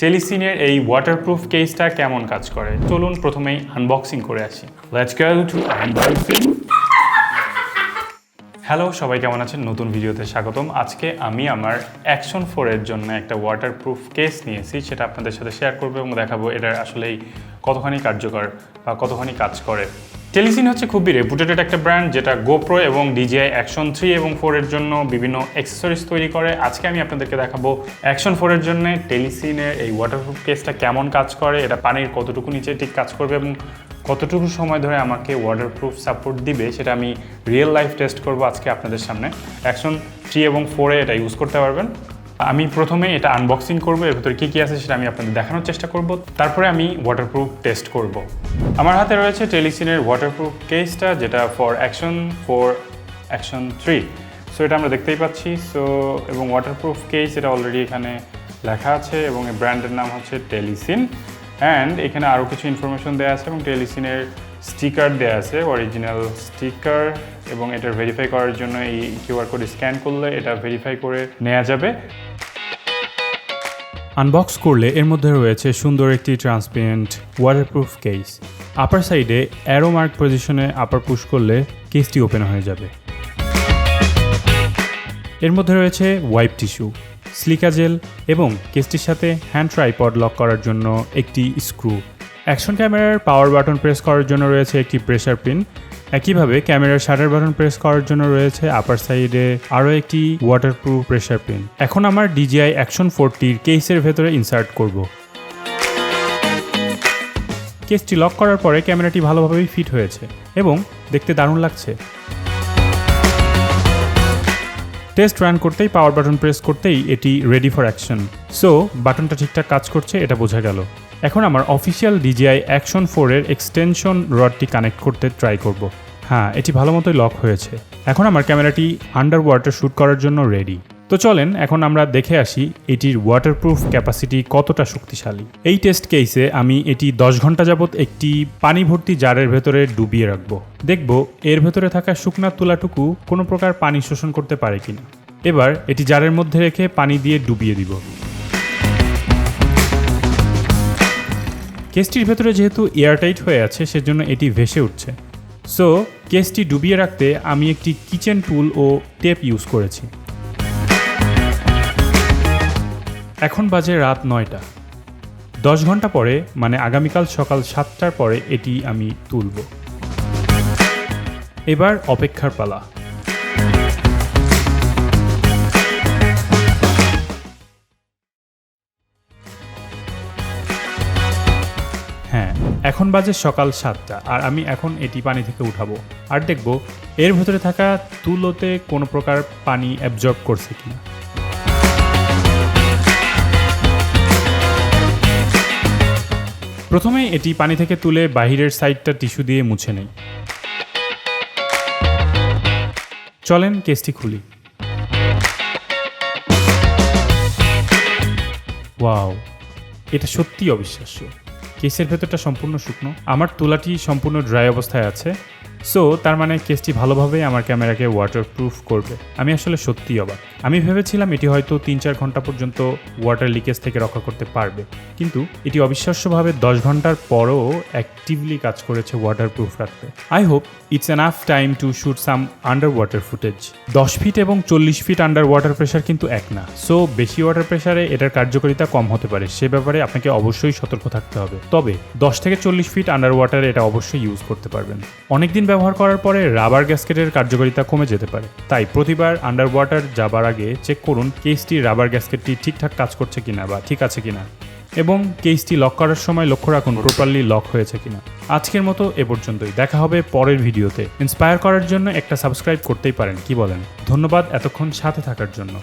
টেলিসিনের এই ওয়াটারপ্রুফ কেসটা কেমন কাজ করে চলুন প্রথমেই আনবক্সিং করে আসি। Let's go to unboxing. Hello সবাই, কেমন আছেন? নতুন ভিডিওতে স্বাগতম। আজকে আমি আমার অ্যাকশন 4 এর জন্য একটা ওয়াটারপ্রুফ কেস নিয়েছি, সেটা আপনাদের সাথে শেয়ার করবো এবং দেখাবো এটা আসলেই কতখানি কার্যকর বা কতখানি কাজ করে। টেলিসিন হচ্ছে খুবই রেপুটেটেড একটা ব্র্যান্ড, যেটা গোপ্রো এবং DJI অ্যাকশন 3 এবং 4 এর জন্য বিভিন্ন অ্যাক্সেসরিজ তৈরি করে। আজকে আমি আপনাদেরকে দেখাবো অ্যাকশন 4 এর জন্য টেলিসিনের এই ওয়াটারপ্রুফ কেসটা কেমন কাজ করে, এটা পানির কতটুকু নিচে ঠিক কাজ করবে এবং কতটুকু সময় ধরে আমাকে ওয়াটারপ্রুফ সাপোর্ট দিবে, সেটা আমি রিয়েল লাইফ টেস্ট করব আজকে আপনাদের সামনে। অ্যাকশন 3 এবং 4 এটা ইউজ করতে পারবেন। আমি প্রথমে এটা আনবক্সিং করব, এর ভিতরে কী কী আছে সেটা আমি আপনাদের দেখানোর চেষ্টা করব, তারপরে আমি ওয়াটারপ্রুফ টেস্ট করব। আমার হাতে রয়েছে টেলিসিনের ওয়াটারপ্রুফ কেসটা, যেটা ফর অ্যাকশন 4 অ্যাকশন 3। সো এটা আমরা দেখতেই পাচ্ছি। সো এবং ওয়াটারপ্রুফ কেস এটা অলরেডি এখানে লেখা আছে এবং এই ব্র্যান্ডের নাম হচ্ছে টেলিসিন। অ্যান্ড এখানে আরও কিছু ইনফরমেশন দেওয়া আছে এবং টেলিসিনের স্টিকার দেওয়া আছে, অরিজিনাল স্টিকার, এবং এটার ভেরিফাই করার জন্য এই কিউআর কোড স্ক্যান করলে এটা ভেরিফাই করে নেওয়া যাবে। আনবক্স করলে এর মধ্যে রয়েছে সুন্দর একটি ট্রান্সপারেন্ট ওয়াটারপ্রুফ কেস। আপার সাইডে অ্যারো মার্ক পজিশনে আপার পুশ করলে কেসটি ওপেন হয়ে যাবে। এর মধ্যে রয়েছে ওয়াইপ টিস্যু, সিলিকা জেল এবং কেসটির সাথে হ্যান্ড ট্রাইপড লক করার জন্য একটি স্ক্রু। অ্যাকশন ক্যামেরার পাওয়ার বাটন প্রেস করার জন্য রয়েছে একটি প্রেসার পিন। একইভাবে ক্যামেরার শাটার বাটন প্রেস করার জন্য রয়েছে আপার সাইডে আরও একটি ওয়াটারপ্রুফ প্রেসার পিন। এখন আমার DJI অ্যাকশন 4টির কেসের ভেতরে ইনসার্ট করব। কেসটি লক করার পরে ক্যামেরাটি ভালোভাবেই ফিট হয়েছে এবং দেখতে দারুণ লাগছে। টেস্ট রান করতেই পাওয়ার বাটন প্রেস করতেই এটি রেডি ফর অ্যাকশন। সো বাটনটা ঠিকঠাক কাজ করছে এটা বোঝা গেল। এখন আমার অফিসিয়াল DJI অ্যাকশন 4 এর এক্সটেনশন রডটি কানেক্ট করতে ট্রাই করব। হ্যাঁ, এটি ভালো মতোই লক হয়েছে। এখন আমার ক্যামেরাটি আন্ডার ওয়াটার শ্যুট করার জন্য রেডি। তো চলেন এখন আমরা দেখে আসি এটির ওয়াটারপ্রুফ ক্যাপাসিটি কতটা শক্তিশালী। এই টেস্ট কেসে আমি এটি 10 ঘন্টা যাবত একটি পানি ভর্তি জারের ভেতরে ডুবিয়ে রাখবো। দেখব এর ভেতরে থাকা শুকনা তুলাটুকু কোনো প্রকার পানি শোষণ করতে পারে কিনা। এবার এটি জারের মধ্যে রেখে পানি দিয়ে ডুবিয়ে দিব। কেসটির ভেতরে যেহেতু এয়ারটাইট হয়ে আছে সেজন্য এটি ভেসে উঠছে। সো কেসটি ডুবিয়ে রাখতে আমি একটি কিচেন টুল ও টেপ ইউজ করেছি। এখন বাজে রাত 9টা। 10 ঘন্টা পরে মানে আগামীকাল সকাল 7টার পরে এটি আমি তুলব। এবার অপেক্ষার পালা। হ্যাঁ, এখন বাজে সকাল 7টা আর আমি এখন এটি পানি থেকে উঠাবো আর দেখব এর ভেতরে থাকা তুলোতে কোনো প্রকার পানি অ্যাবজর্ব করছে কিনা। প্রথমে এটি পানি থেকে তুলে বাহিরের সাইডটা টিস্যু দিয়ে মুছে নেই। চলেন কেসটি খুলি। ওয়াও, এটা সত্যিই অবিশ্বাস্য। কেসের ভেতরটা সম্পূর্ণ শুকনো, আমার তুলাটি সম্পূর্ণ ড্রাই অবস্থায় আছে। সো তার মানে কেসটি ভালোভাবে আমার ক্যামেরাকে ওয়াটারপ্রুফ করবে। আমি আসলে সত্যিই অবাক। আমি ভেবেছিলাম এটি হয়তো 3-4 ঘন্টা পর্যন্ত ওয়াটার লিকেজ থেকে রক্ষা করতে পারবে, কিন্তু এটি অবিশ্বাস্যভাবে 10 ঘন্টার পরও অ্যাক্টিভলি কাজ করেছে ওয়াটারপ্রুফ রাখতে। I hope it's enough time to shoot some underwater footage. 10 feet এবং 40 ফিট আন্ডার ওয়াটার প্রেশার কিন্তু এক না। সো বেশি ওয়াটার প্রেশারে এটার কার্যকারিতা কম হতে পারে, সে ব্যাপারে আপনাকে অবশ্যই সতর্ক থাকতে হবে। তবে 10 থেকে 40 ফিট আন্ডার ওয়াটারে এটা অবশ্যই ইউজ করতে পারবেন। অনেকদিন ব্যবহার করার পরে রাবার গ্যাসকেটের কার্যকারিতা কমে যেতে পারে, তাই প্রতিবার আন্ডার ওয়াটার যাবার আগে চেক করুন কেসটির রাবার গ্যাসকেটটি ঠিকঠাক কাজ করছে কিনা বা ঠিক আছে কিনা, এবং কেসটি লক করার সময় লক্ষ্য রাখুন প্রপারলি লক হয়েছে কিনা। আজকের মতো এ পর্যন্তই, দেখা হবে পরের ভিডিওতে। ইন্সপায়ার করার জন্য একটা সাবস্ক্রাইব করতেই পারেন, কি বলেন? ধন্যবাদ এতক্ষণ সাথে থাকার জন্য।